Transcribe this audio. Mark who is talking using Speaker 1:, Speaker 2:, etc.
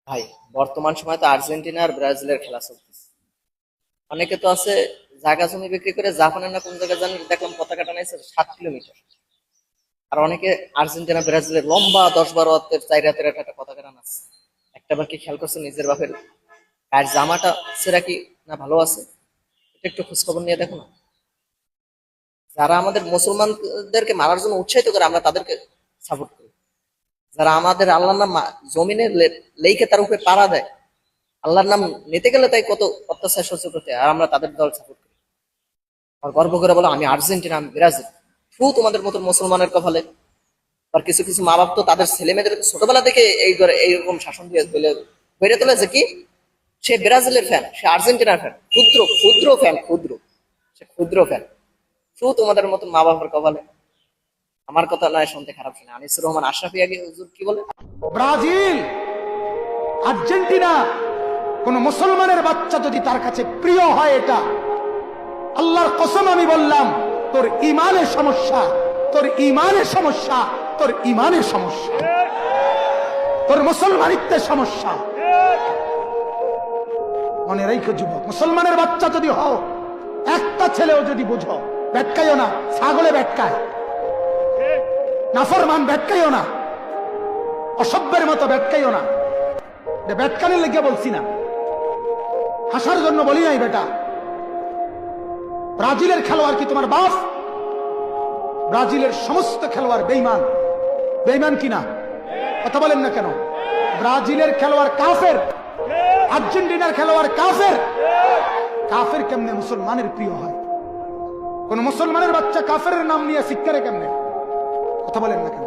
Speaker 1: ভাই, বর্তমান সময় তো আর্জেন্টিনা আর ব্রাজিলের খেলা চলতেছে। অনেকে তো আছে জায়গা জমি বিক্রি করে জাপানের না কোন জায়গায় জানি দেখলাম পতাকা টানাইছে 7 কিলোমিটার। আর অনেকে আর্জেন্টিনা ব্রাজিলের লম্বা 10-12 হাতের 4 হাতের একটা পতাকা টানাচ্ছে। একটা বার কি খেয়াল করছে নিজের বাপের আর জামাটা সেরা কি না ভালো আছে? এটা একটু খোঁজ খবর নিয়ে দেখো না। যারা আমাদের মুসলমানদেরকে মারার জন্য উৎসাহিত করে আমরা তাদেরকে সাপোর্ট করি। যারা আমাদের আল্লাহর নাম জমিনে লেইকে তার উপরে পাড়া দেয়, আল্লাহর নাম নিতে গেলে তাই কত অত্যাচার সহ্য করতে হয়, আর আমরা তাদের দল সাপোর্ট করি। আর গর্ব করে বলো আমি আর্জেন্টিনা, আমি ব্রাজিল। তোমাদের মতো মুসলমানের কপালে। আর কিছু কিছু মা বাপ তো তাদের ছেলে মেয়েদের ছোটবেলা থেকে এইরকম শাসন দিয়ে বেড়ে তোলেছে কি সে ব্রাজিলের ফ্যান, সে আর্জেন্টিনার ফ্যান, ক্ষুদ্র ক্ষুদ্র ফ্যান, সে ক্ষুদ্র ফ্যান। তোমাদের মতন মা বাবার কপালে। আমার কথা নয়, শুনতে খারাপ শুনে। আনিসুর রহমান আশরাফি আগে হুজুর কি বলে,
Speaker 2: ব্রাজিল, আর্জেন্টিনা, কোন মুসলমানের বাচ্চা যদি তার কাছে প্রিয় হয়, এটা আল্লাহর কসম আমি বললাম, তোর ইমানের সমস্যা, তোর ইমানের সমস্যা, তোর ইমানের সমস্যা, তোর মুসলমানিত্বের সমস্যা। মনে রেখো যুবক, মুসলমানের বাচ্চা যদি হও, একটা ছেলেও যদি বুঝো, ব্যাটকাইও না, ছাগলে ব্যাটকায়, নাফরমান ব্যাটকাইও না, অসভ্যের মতো ব্যাটকাইও না। ব্যাটকানের লেগে বলছি না, হাসার জন্য বলি নাই বেটা। ব্রাজিলের খেলোয়াড় কি তোমার বাপ? ব্রাজিলের সমস্ত খেলোয়াড় বেঈমান। বেঈমান কিনা কথা বলেন না কেন? ব্রাজিলের খেলোয়াড় কাফের, আর্জেন্টিনার খেলোয়াড় কাফের। কাফের কেমনে মুসলমানের প্রিয় হয়? কোন মুসলমানের বাচ্চা কাফের নাম নিয়ে শিক্ষারে কেমনে? কথা বলেন না কেন?